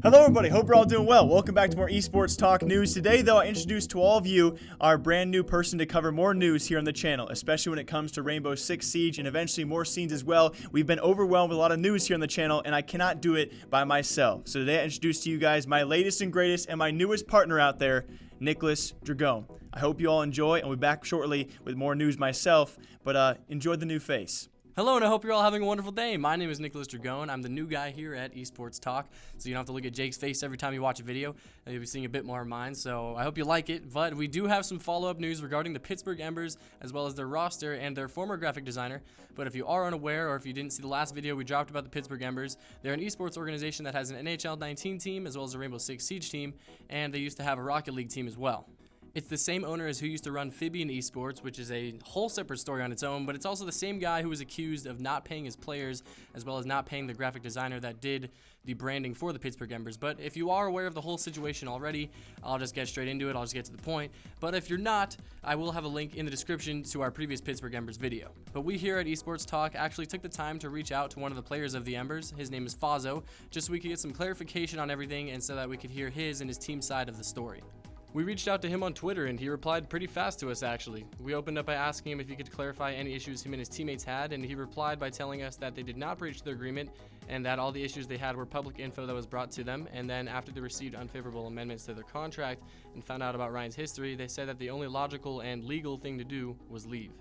Hello everybody, hope you're all doing well. Welcome back to more Esports Talk news. Today though, I introduce to all of you our brand new person to cover more news here on the channel, especially when it comes to Rainbow Six Siege and eventually more scenes as well. We've been overwhelmed with a lot of news here on the channel and I cannot do it by myself. So today I introduce to you guys my latest and greatest and my newest partner out there, Nicholas Dragone. I hope you all enjoy and we'll be back shortly with more news myself, but enjoy the new face. Hello, and I hope you're all having a wonderful day. My name is Nicholas Dragone. I'm the new guy here at Esports Talk, so you don't have to look at Jake's face every time you watch a video. You'll be seeing a bit more of mine, so I hope you like it. But we do have some follow-up news regarding the Pittsburgh Embers, as well as their roster and their former graphic designer. But if you are unaware, or if you didn't see the last video we dropped about the Pittsburgh Embers, they're an esports organization that has an NHL 19 team, as well as a Rainbow Six Siege team, and they used to have a Rocket League team as well. It's the same owner as who used to run Phoebe Esports, which is a whole separate story on its own, but it's also the same guy who was accused of not paying his players, as well as not paying the graphic designer that did the branding for the Pittsburgh Embers. But if you are aware of the whole situation already, I'll just get straight into it, I'll just get to the point. But if you're not, I will have a link in the description to our previous Pittsburgh Embers video. But we here at Esports Talk actually took the time to reach out to one of the players of the Embers. His name is Phozzo, just so we could get some clarification on everything and so that we could hear his and his team's side of the story. We reached out to him on Twitter and he replied pretty fast to us actually. We opened up by asking him if he could clarify any issues him and his teammates had, and he replied by telling us that they did not breach their agreement and that all the issues they had were public info that was brought to them, and then after they received unfavorable amendments to their contract and found out about Ryan's history, they said that the only logical and legal thing to do was leave.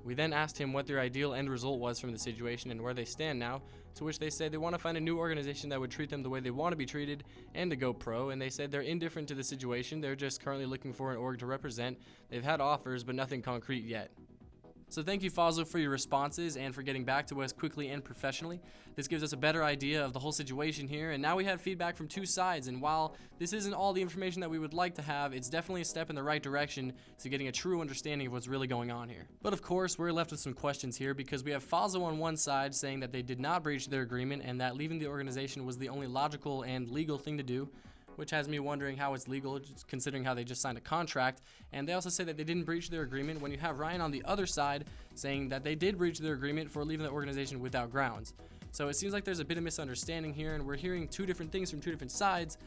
We then asked him what their ideal end result was from the situation and where they stand now, to which they said they want to find a new organization that would treat them the way they want to be treated and to go pro, and they said they're indifferent to the situation, they're just currently looking for an org to represent. They've had offers, but nothing concrete yet. So thank you, Phozzo, for your responses and for getting back to us quickly and professionally. This gives us a better idea of the whole situation here, and now we have feedback from two sides, and while this isn't all the information that we would like to have, it's definitely a step in the right direction to getting a true understanding of what's really going on here. But of course, we're left with some questions here because we have Phozzo on one side saying that they did not breach their agreement and that leaving the organization was the only logical and legal thing to do, which has me wondering how it's legal, just considering how they just signed a contract. And they also say that they didn't breach their agreement when you have Ryan on the other side saying that they did breach their agreement for leaving the organization without grounds. So it seems like there's a bit of misunderstanding here, and we're hearing two different things from two different sides,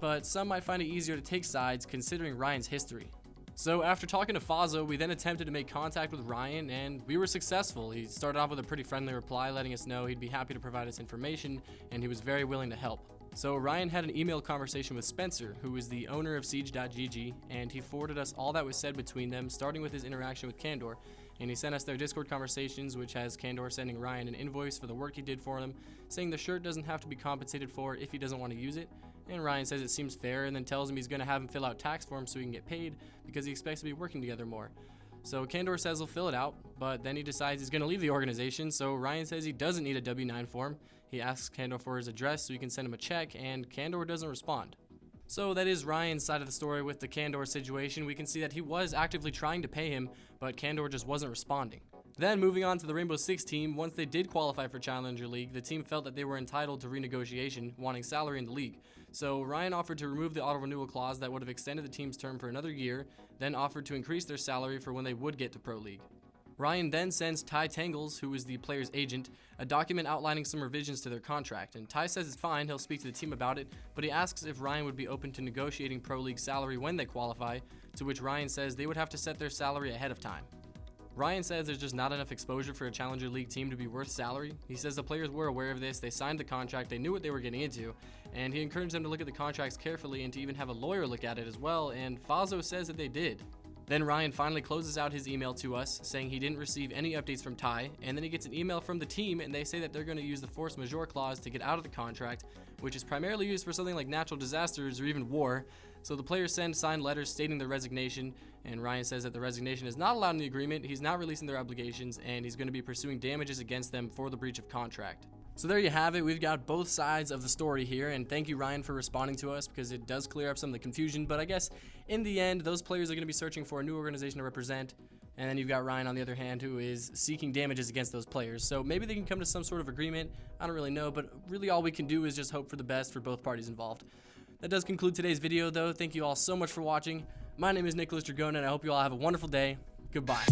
but some might find it easier to take sides considering Ryan's history. So after talking to Phozzo, we then attempted to make contact with Ryan, and we were successful. He started off with a pretty friendly reply, letting us know he'd be happy to provide us information, and he was very willing to help. So Ryan had an email conversation with Spencer, who is the owner of Siege.gg, and he forwarded us all that was said between them, starting with his interaction with Candor. And he sent us their Discord conversations, which has Candor sending Ryan an invoice for the work he did for them, saying the shirt doesn't have to be compensated for if he doesn't want to use it. And Ryan says it seems fair, and then tells him he's going to have him fill out tax forms so he can get paid because he expects to be working together more. So Candor says he'll fill it out, but then he decides he's going to leave the organization, so Ryan says he doesn't need a W-9 form. He asks Candor for his address so he can send him a check, and Candor doesn't respond. So that is Ryan's side of the story with the Candor situation. We can see that he was actively trying to pay him, but Candor just wasn't responding. Then moving on to the Rainbow Six team, once they did qualify for Challenger League, the team felt that they were entitled to renegotiation, wanting salary in the league. So Ryan offered to remove the auto-renewal clause that would have extended the team's term for another year, then offered to increase their salary for when they would get to Pro League. Ryan then sends Ty Tangles, who is the player's agent, a document outlining some revisions to their contract, and Ty says it's fine, he'll speak to the team about it, but he asks if Ryan would be open to negotiating Pro League salary when they qualify, to which Ryan says they would have to set their salary ahead of time. Ryan says there's just not enough exposure for a Challenger League team to be worth salary. He says the players were aware of this, they signed the contract, they knew what they were getting into, and he encouraged them to look at the contracts carefully and to even have a lawyer look at it as well, and Phozzo says that they did. Then Ryan finally closes out his email to us, saying he didn't receive any updates from Ty, and then he gets an email from the team, and they say that they're going to use the force majeure clause to get out of the contract, which is primarily used for something like natural disasters or even war. So the players send signed letters stating their resignation, and Ryan says that the resignation is not allowed in the agreement, he's not releasing their obligations, and he's going to be pursuing damages against them for the breach of contract. So there you have it. We've got both sides of the story here, and thank you, Ryan, for responding to us because it does clear up some of the confusion. But I guess in the end, those players are going to be searching for a new organization to represent, and then you've got Ryan on the other hand who is seeking damages against those players. So maybe they can come to some sort of agreement. I don't really know, but really all we can do is just hope for the best for both parties involved. That does conclude today's video, though. Thank you all so much for watching. My name is Nicholas Dragone, and I hope you all have a wonderful day. Goodbye.